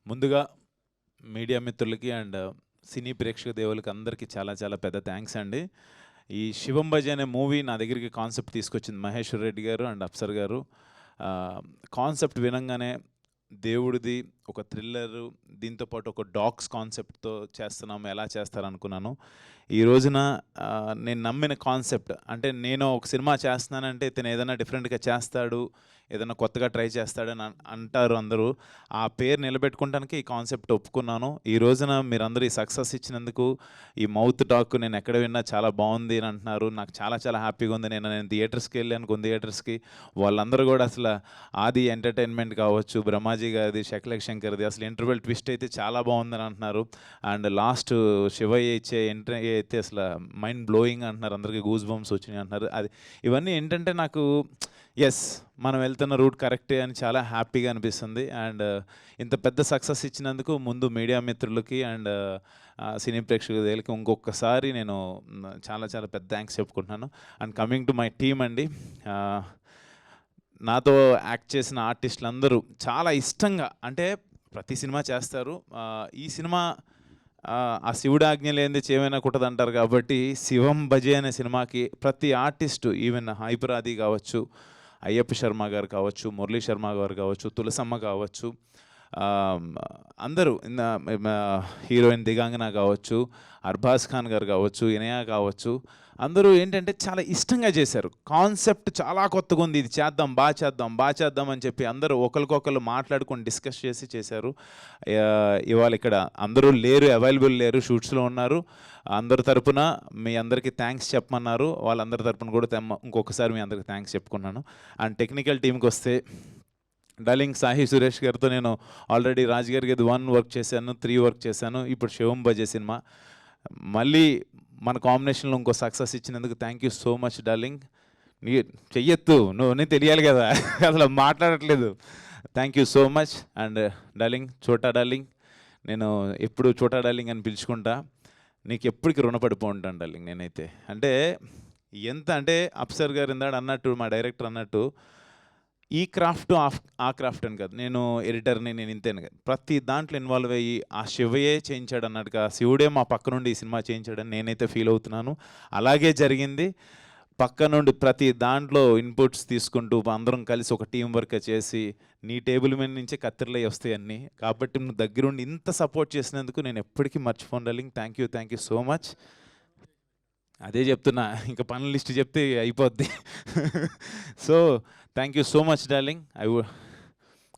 ముందుగా మీడియా మిత్రులకి అండ్ సినీ ప్రేక్షక దేవులకి అందరికీ చాలా చాలా పెద్ద థ్యాంక్స్ అండి. ఈ 'శివం భజ' అనే మూవీ నా దగ్గరికి కాన్సెప్ట్ తీసుకొచ్చింది మహేశ్వర్ రెడ్డి గారు అండ్ అప్సర్ గారు. కాన్సెప్ట్ వినంగానే దేవుడిది ఒక థ్రిల్లరు, దీంతో పాటు ఒక డాగ్స్ కాన్సెప్ట్తో చేస్తున్నాము, ఎలా చేస్తారనుకున్నాను. ఈ రోజున నేను నమ్మిన కాన్సెప్ట్ అంటే, నేను ఒక సినిమా చేస్తున్నానంటే ఇతను ఏదైనా డిఫరెంట్గా చేస్తాడు, ఏదైనా కొత్తగా ట్రై చేస్తాడని అంటారు అందరూ. ఆ పేరు నిలబెట్టుకోవడానికి ఈ కాన్సెప్ట్ ఒప్పుకున్నాను. ఈ రోజున మీరందరూ ఈ సక్సెస్ ఇచ్చినందుకు, ఈ మౌత్ టాక్ నేను ఎక్కడ విన్నా చాలా బాగుంది అని అంటున్నారు. నాకు చాలా చాలా హ్యాపీగా ఉంది. నేను థియేటర్స్కి వెళ్ళాను, కొన్ని థియేటర్స్కి. వాళ్ళందరూ కూడా అసలు ఆది ఎంటర్టైన్మెంట్ కావచ్చు, బ్రహ్మాజీ గారిది, శకలక్ శంకర్ది అసలు ఇంటర్వెల్ ట్విస్ట్ అయితే చాలా బాగుందని అంటున్నారు. అండ్ లాస్ట్ శివయ్య ఇచ్చే ఎంట్రీ అయితే అసలు మైండ్ బ్లోయింగ్ అంటున్నారు. అందరికీ గూస్ బంప్స్ వచ్చినాయి అంటున్నారు. అది ఇవన్నీ ఏంటంటే నాకు ఎస్, మనం వెళ్తున్న రూట్ కరెక్టే అని చాలా హ్యాపీగా అనిపిస్తుంది. అండ్ ఇంత పెద్ద సక్సెస్ ఇచ్చినందుకు ముందు మీడియా మిత్రులకి అండ్ సినీ ప్రేక్షకులకి ఇంకొకసారి నేను చాలా చాలా పెద్ద థ్యాంక్స్ చెప్పుకుంటున్నాను. And coming to my team అండి, నాతో యాక్ట్ చేసిన ఆర్టిస్టులు అందరూ చాలా ఇష్టంగా, అంటే ప్రతి సినిమా చేస్తారు. ఈ సినిమా ఆ శివుడు ఆజ్ఞ లేనిది చేమైనా కుట్టదంటారు కాబట్టి, 'శివం భజే' అనే సినిమాకి ప్రతి ఆర్టిస్టు, ఈవెన్ హైపరాది కావచ్చు, అయ్యప్ప శర్మ గారు కావచ్చు, మురళీ శర్మ గారు కావచ్చు, తులసమ్మ కావచ్చు, అందరూ హీరోయిన్ దిగాంగన కావచ్చు, అర్బాజ్ ఖాన్ గారు కావచ్చు, ఇనయా కావచ్చు, అందరూ ఏంటంటే చాలా ఇష్టంగా చేశారు. కాన్సెప్ట్ చాలా కొత్తగా ఉంది, ఇది చేద్దాం, బాగా చేద్దాం అని చెప్పి అందరూ ఒకరికొకరు మాట్లాడుకొని డిస్కస్ చేసి చేశారు. ఇవాళ ఇక్కడ అందరూ లేరు, అవైలబుల్ లేరు, షూట్స్లో ఉన్నారు. అందరి తరపున మీ అందరికీ థ్యాంక్స్ చెప్పమన్నారు. వాళ్ళందరి తరపున కూడా ఇంకొకసారి మీ అందరికీ థ్యాంక్స్ చెప్పుకున్నాను. అండ్ టెక్నికల్ టీంకి వస్తే, డార్లింగ్ సాహి సురేష్ గారితో నేను ఆల్రెడీ రాజ్ గారికి 1 వర్క్ చేశాను, 3 వర్క్ చేశాను. ఇప్పుడు 'శివం భజే' సినిమా మళ్ళీ మన కాంబినేషన్లో ఇంకో సక్సెస్ ఇచ్చినందుకు thank you so much darling. నీ చెయ్యొద్దు, నువ్వు తెలియాలి కదా, అసలు మాట్లాడట్లేదు. Thank you so much. And darling, చోటా డార్లింగ్, నేను ఎప్పుడు చోటా డార్లింగ్ అని పిలుచుకుంటా. నీకు ఎప్పటికీ రుణపడిపో ఉంటాను డార్లింగ్ నేనైతే. అంటే ఎంత అంటే అప్సర్ గారు ఇందాడు అన్నట్టు, మా డైరెక్టర్ అన్నట్టు, ఈ క్రాఫ్ట్ ఆ క్రాఫ్ట్ అని కాదు, నేను ఎడిటర్ని, నేను ఇంతేను కాదు, ప్రతి దాంట్లో ఇన్వాల్వ్ అయ్యి ఆ శివయే చేయించాడు అన్నట్టుగా, శివుడే మా పక్క నుండి ఈ సినిమా చేయించాడని నేనైతే ఫీల్ అవుతున్నాను. అలాగే జరిగింది. పక్క నుండి ప్రతి దాంట్లో ఇన్పుట్స్ తీసుకుంటూ అందరం కలిసి ఒక టీం వర్క్ చేసి, నీ టేబుల్ మీద నుంచే కత్తిరలై వస్తాయి అన్నీ. కాబట్టి నువ్వు దగ్గరుండి ఇంత సపోర్ట్ చేసినందుకు నేను ఎప్పటికీ మర్చిపోను darling. Thank you so much. అదే చెప్తున్నా, ఇంకా పనుల లిస్ట్ చెప్తే అయిపోద్ది. So thank you so much darling.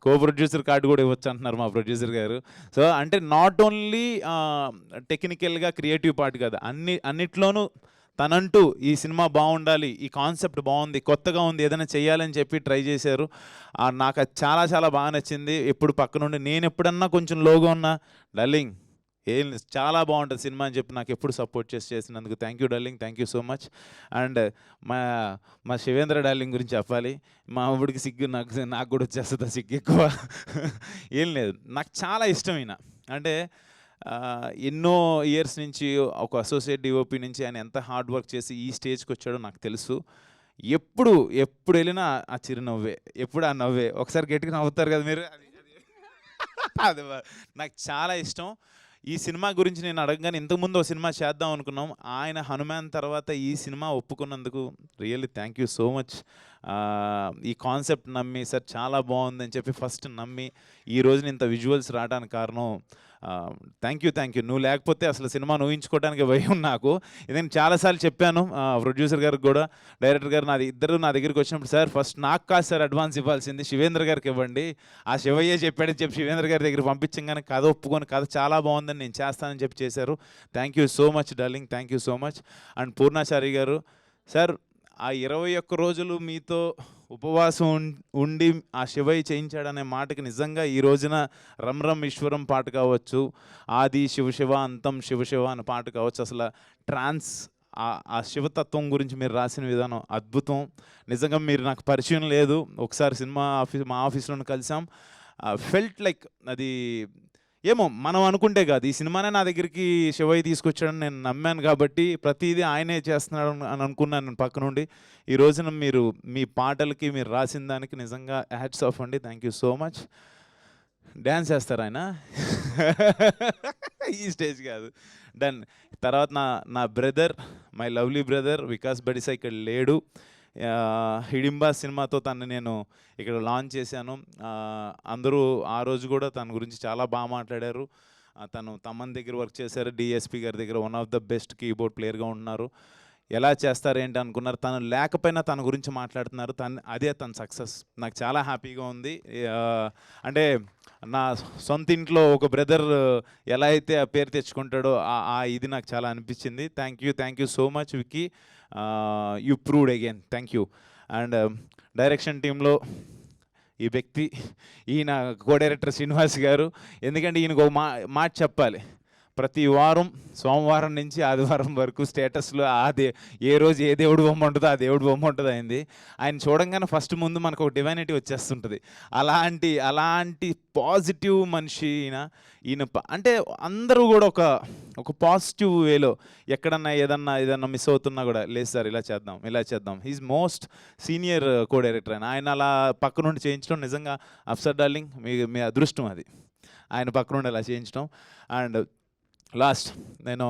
Co producer card కూడా ఇవ్వచ్చు అంటున్నారు మా ప్రొడ్యూసర్ గారు. సో అంటే నాట్ ఓన్లీ టెక్నికల్గా క్రియేటివ్ పార్ట్ కాదు, అన్నిట్లోనూ తనంటూ ఈ సినిమా బాగుండాలి, ఈ కాన్సెప్ట్ బాగుంది, కొత్తగా ఉంది, ఏదైనా చేయాలని చెప్పి ట్రై చేశారు. నాకు అది చాలా చాలా బాగా నచ్చింది. ఎప్పుడు పక్క నుండి నేను ఎప్పుడన్నా కొంచెం లోగా ఉన్నా, డార్లింగ్ ఏం చాలా బాగుంటుంది సినిమా అని చెప్పి నాకు ఎప్పుడు సపోర్ట్ చేసినందుకు thank you darling. Thank you so much. And మా శివేంద్ర డార్లింగ్ గురించి చెప్పాలి. మా ఊడికి సిగ్గు, నాకు కూడా వచ్చేస్తుంది సిగ్గు ఎక్కువ. ఏం లేదు, నాకు చాలా ఇష్టమైన, అంటే ఎన్నో ఇయర్స్ నుంచి ఒక అసోసియేట్ డిఓపి నుంచి ఆయన ఎంత హార్డ్ వర్క్ చేసి ఈ స్టేజ్కి వచ్చాడో నాకు తెలుసు. ఎప్పుడు వెళ్ళినా ఆ చిరునవ్వే, ఎప్పుడు ఆ నవ్వే. ఒకసారి గట్టిగా నవ్వుతారు కదా మీరు, అది నాకు చాలా ఇష్టం. ఈ సినిమా గురించి నేను అడగగానే, ఇంతకుముందు ఒక సినిమా చేద్దాం అనుకున్నాం, ఆయన హనుమాన్ తర్వాత ఈ సినిమా ఒప్పుకున్నందుకు really thank you so much. ఈ కాన్సెప్ట్ నమ్మి, సార్ చాలా బాగుందని చెప్పి ఫస్ట్ నమ్మి ఈ రోజున ఇంత విజువల్స్ రావడానికి కారణం, థ్యాంక్ యూ. నువ్వు లేకపోతే అసలు సినిమా ఊహించుకోవడానికి భయం నాకు. ఇది నేను చాలాసార్లు చెప్పాను ప్రొడ్యూసర్ గారికి కూడా, డైరెక్టర్ గారు ఇద్దరు నా దగ్గరికి వచ్చినప్పుడు, సార్ ఫస్ట్ నాకు కాదు సార్ అడ్వాన్స్ ఇవ్వాల్సింది, శివేంద్ర గారికి ఇవ్వండి, ఆ శివయ్యే చెప్పాడని చెప్పి శివేంద్ర గారి దగ్గర పంపించగానే కథ ఒప్పుకొని, కథ చాలా బాగుందని నేను చేస్తానని చెప్పి చేశారు. Thank you so much darling. Thank you so much. And Purnachari గారు, సార్ ఆ 21 రోజులు మీతో ఉపవాసం ఉండి ఆ శివయ్య చేయించాడనే మాటకి నిజంగా ఈ రోజున రమ్ రమ్ ఈశ్వరం పాట కావచ్చు, ఆది శివ అంతం శివ అనే పాట కావచ్చు, అసలు ట్రాన్స్ ఆ శివతత్వం గురించి మీరు రాసిన విధానం అద్భుతం. నిజంగా మీరు నాకు పరిచయం లేదు, ఒకసారి మా ఆఫీస్లో కలిసాం. ఫెల్ట్ లైక్ అది ఏమో మనం అనుకుంటే కాదు, ఈ సినిమానే నా దగ్గరికి శివయ్య తీసుకొచ్చాడని నేను నమ్మాను కాబట్టి ప్రతిదీ ఆయనే చేస్తున్నాడు అని అనుకున్నాను నేను పక్క నుండి. ఈ రోజున మీరు మీ పాటలకి మీరు రాసిన దానికి నిజంగా హ్యాట్స్ ఆఫ్ అండి. Thank you so much. Dance వేస్తారు ఆయన. ఈ స్టేజ్ కాదు. డన్. తర్వాత నా నా brother, my lovely brother Vikas Badisa ఇక్కడ లేడు. హిడింబా సినిమాతో తను నేను ఇక్కడ లాంచ్ చేశాను. అందరూ ఆ రోజు కూడా తన గురించి చాలా బాగా మాట్లాడారు. తను తమన్ దగ్గర వర్క్ చేశారు, డిఎస్పి గారి దగ్గర one of the best keyboard ప్లేయర్గా ఉన్నారు. ఎలా చేస్తారు ఏంటి అనుకున్నారు, తను లేకపోయినా తన గురించి మాట్లాడుతున్నారు. అదే తన సక్సెస్. నాకు చాలా హ్యాపీగా ఉంది. అంటే నా సొంత ఇంట్లో ఒక బ్రదర్ ఎలా అయితే ఆ పేరు తెచ్చుకుంటాడో ఆ ఇది నాకు చాలా అనిపించింది. Thank you so much Vicky. You proved again. Thank you. And direction టీంలో ఈ వ్యక్తి, ఈయన కో డైరెక్టర్ శ్రీనివాస్ గారు. ఎందుకంటే ఈయనకు ఒక మాట చెప్పాలి. ప్రతి వారం సోమవారం నుంచి ఆదివారం వరకు స్టేటస్లో ఏ రోజు ఏ దేవుడు బొమ్మ ఉంటుందో ఆ దేవుడు బొమ్మ ఉంటుంది అయింది. ఆయన చూడంగానే ఫస్ట్ ముందు మనకు ఒక డివైనిటీ వచ్చేస్తుంటుంది. అలాంటి పాజిటివ్ మనిషి ఈయన. అంటే అందరూ కూడా ఒక పాజిటివ్ వేలో ఎక్కడన్నా ఏదన్నా మిస్ అవుతున్నా కూడా, లేదు సార్ ఇలా చేద్దాం. He is most senior co director. ఆయన అలా పక్క నుండి చేయించడం నిజంగా అఫ్సర్ డార్లింగ్ మీ అదృష్టం అది, ఆయన పక్క నుండి అలా చేయించడం. అండ్ లాస్ట్ నేను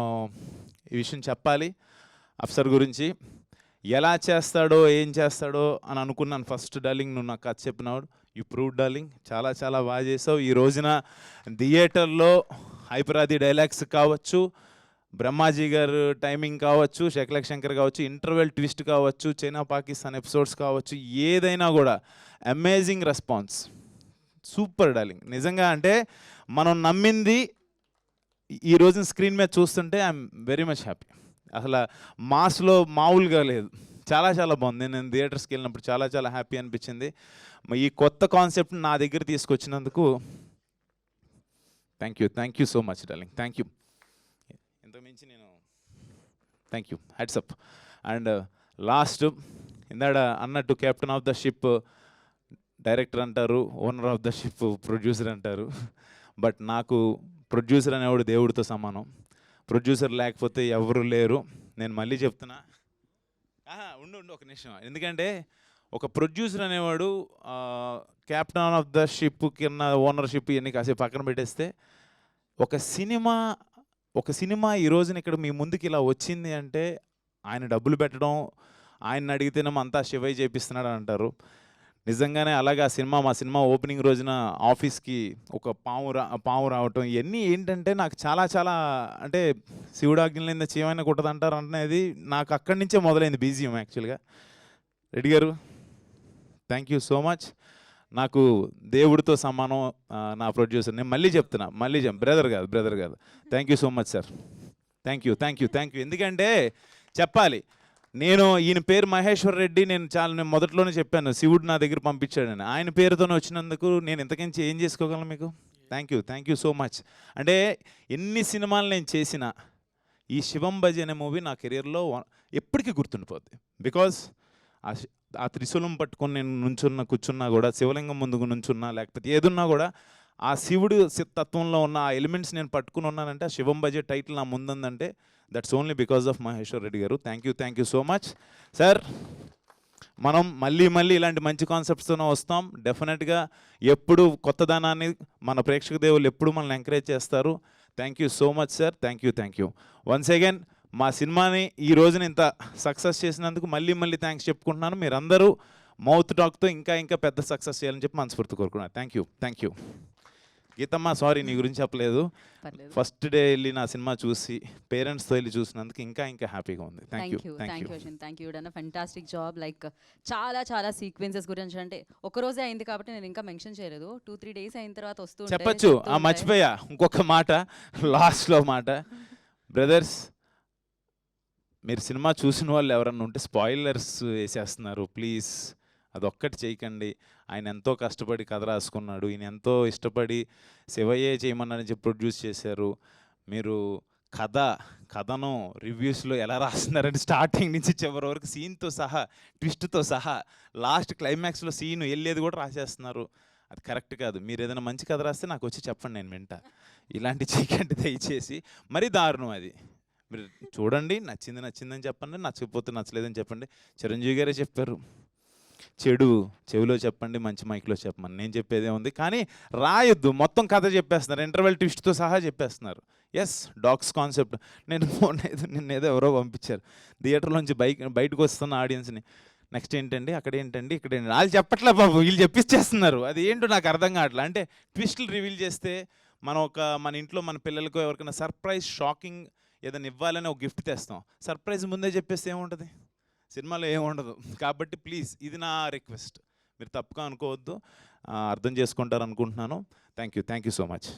ఈ విషయం చెప్పాలి అఫ్సర్ గురించి. ఎలా చేస్తాడో ఏం చేస్తాడో అని అనుకున్నాను ఫస్ట్. డార్లింగ్ నువ్వు నాకు కథ చెప్పినాడు. You prove darling. చాలా చాలా బాగా చేసావు. ఈ రోజున థియేటర్లో హైపరాది డైలాగ్స్ కావచ్చు, బ్రహ్మాజీ గారు టైమింగ్ కావచ్చు, శకలక్ శంకర్ కావచ్చు, ఇంటర్వెల్ ట్విస్ట్ కావచ్చు, చైనా పాకిస్తాన్ ఎపిసోడ్స్ కావచ్చు, ఏదైనా కూడా అమేజింగ్ రెస్పాన్స్. Super darling. నిజంగా అంటే మనం నమ్మింది ఈ రోజున స్క్రీన్ మీద చూస్తుంటే ఐఎమ్ వెరీ మచ్ హ్యాపీ. అసలు మాస్లో మామూలుగా లేదు. చాలా చాలా బాగుంది. నేను థియేటర్స్కి వెళ్ళినప్పుడు చాలా చాలా హ్యాపీ అనిపించింది. ఈ కొత్త కాన్సెప్ట్ని నా దగ్గర తీసుకొచ్చినందుకు thank you so much darling. Thank you. ఇంతకుమించి నేను thank you. Heads up. And last ఇందాడ అన్నట్టు captain of the ship director అంటారు, owner of the ship producer అంటారు. బట్ నాకు ప్రొడ్యూసర్ అనేవాడు దేవుడితో సమానం. ప్రొడ్యూసర్ లేకపోతే ఎవరు లేరు. నేను మళ్ళీ చెప్తున్నా, ఉండు ఒక నిమిషం. ఎందుకంటే ఒక ప్రొడ్యూసర్ అనేవాడు కెప్టెన్ ఆఫ్ ద షిప్ కింద ఓనర్షిప్ ఇవన్నీ కాసేపు పక్కన పెట్టేస్తే, ఒక సినిమా ఈ రోజున ఇక్కడ మీ ముందుకి ఇలా వచ్చింది అంటే ఆయన డబ్బులు పెట్టడం, ఆయన అడిగితేనేమో అంతా శివయ్య చేపిస్తున్నాడు అంటారు. నిజంగానే అలాగే మా సినిమా ఓపెనింగ్ రోజున ఆఫీస్కి ఒక పాము రావటం, ఇవన్నీ ఏంటంటే నాకు చాలా చాలా అంటే శివుడు ఆజ్ఞలేంది చేయమైనా కుట్టదంటారు అనేది నాకు అక్కడి నుంచే మొదలైంది బీజియం యాక్చువల్గా. Reddy garu thank you so much. నాకు దేవుడితో సమానం నా ప్రొడ్యూసర్. నేను మళ్ళీ చెప్తున్నా, బ్రదర్ కాదు. Thank you so much sir. Thank you. ఎందుకంటే చెప్పాలి, నేను ఈయన పేరు మహేశ్వర్ రెడ్డి. నేను మొదట్లోనే చెప్పాను శివుడు నా దగ్గర పంపించాడని. ఆయన పేరుతోనే వచ్చినందుకు నేను ఇంతకించి ఏం చేసుకోగలను మీకు. Thank you so much. అంటే ఎన్ని సినిమాలు నేను చేసినా ఈ శివం బజీ అనే మూవీ నా కెరియర్లో ఎప్పటికీ గుర్తుండిపోద్ది. బికాజ్ ఆ త్రిశూలం పట్టుకొని నేను కూర్చున్నా కూడా, శివలింగం ముందుకు నుంచున్నా, లేకపోతే ఏదున్నా కూడా ఆ శివుడు తత్వంలో ఉన్న ఆ ఎలిమెంట్స్ నేను పట్టుకుని ఉన్నానంటే, ఆ శివం బజే టైటిల్ నా ముందుందంటే that's only because of Maheshwar Reddy garu. Thank you so much sir. మనం మళ్ళీ ఇలాంటి మంచి కాన్సెప్ట్స్తోనే వస్తాం. డెఫినెట్గా ఎప్పుడు కొత్తదనాన్ని మన ప్రేక్షక దేవులు ఎప్పుడు మనల్ని ఎంకరేజ్ చేస్తారు. Thank you so much sir. Thank you once again. మా సినిమాని ఈ రోజున ఇంత సక్సెస్ చేసినందుకు మళ్ళీ థ్యాంక్స్ చెప్పుకుంటున్నాను. మీరందరూ మౌత్ టాక్తో ఇంకా పెద్ద సక్సెస్ చేయాలని చెప్పి మనస్ఫూర్తి కోరుకున్నాను. Thank you. గీతమ్మ సారీ నీ గురించి చెప్పలేదు. ఫస్ట్ డే వెళ్ళి నా సినిమా చూసి పేరెంట్స్తో వెళ్ళి చూసినందుకు ఇంకా హ్యాపీగా ఉంది. Thank you done a fantastic job. Like చాలా సీక్వెన్సెస్ గురించి అంటే ఒక రోజే అయింది కాబట్టి నేను ఇంకా మెన్షన్ చేయలేదు. 2-3 days అయిన తర్వాత వస్తూ చెప్పచ్చు. మర్చిపోయా ఇంకొక మాట, లాస్ట్లో మాట. బ్రదర్స్, మీరు సినిమా చూసిన వాళ్ళు ఎవరన్నా ఉంటే స్పాయిలర్స్ వేసేస్తున్నారు. ప్లీజ్ అదొక్కటి చేయకండి. ఆయన ఎంతో కష్టపడి కథ రాసుకున్నాడు. ఈయన ఎంతో ఇష్టపడి శివయ్యే చేయమన్నారని చెప్పి ప్రొడ్యూస్ చేశారు. మీరు కథను రివ్యూస్లో ఎలా రాస్తున్నారంటే స్టార్టింగ్ నుంచి చివరి వరకు సీన్తో సహా, ట్విస్ట్తో సహా, లాస్ట్ క్లైమాక్స్లో సీన్ వెళ్ళేది కూడా రాసేస్తున్నారు. అది కరెక్ట్ కాదు. మీరు ఏదైనా మంచి కథ రాస్తే నాకు వచ్చి చెప్పండి, నేను వింటా. ఇలాంటి చేయకండి దయచేసి. మరీ దారుణం అది. మీరు చూడండి, నచ్చిందని చెప్పండి, నచ్చకపోతే నచ్చలేదని చెప్పండి. చిరంజీవి గారే చెప్పారు, చెడు చెవిలో చెప్పండి, మంచి మైక్లో చెప్పమని. నేను చెప్పేదే ఉంది. కానీ రాయొద్దు, మొత్తం కథ చెప్పేస్తున్నారు. ఇంటర్వెల్ ట్విస్ట్‌తో సహా చెప్పేస్తున్నారు. Yes, dogs concept. నిన్నేదో ఎవరో పంపించారు. థియేటర్‌లోంచి బయటకు వస్తున్న ఆడియన్స్‌ని. నెక్స్ట్ ఏంటండి? అక్కడేంటండి? ఇక్కడేంటి? ఆళ్ళు చెప్పట్లే బాబు, వీళ్ళు చెప్పిచ్చేస్తున్నారు. అది ఏంటో నాకు అర్థం కావట్లే. అంటే ట్విస్టులు రివీల్ చేస్తే మన ఇంట్లో మన పిల్లలకో ఎవరికైనా సర్ప్రైజ్, షాకింగ్ ఏదైనా ఇవ్వాలని ఒక గిఫ్ట్ తెస్తాం. సర్ప్రైజ్ ముందే చెప్పేస్తే ఏముంటది? సినిమాలో ఏముండదు. కాబట్టి ప్లీజ్, ఇది నా రిక్వెస్ట్. మీరు తప్పుగా అనుకోవద్దు. అర్థం చేసుకుంటారనుకుంటున్నాను. Thank you so much.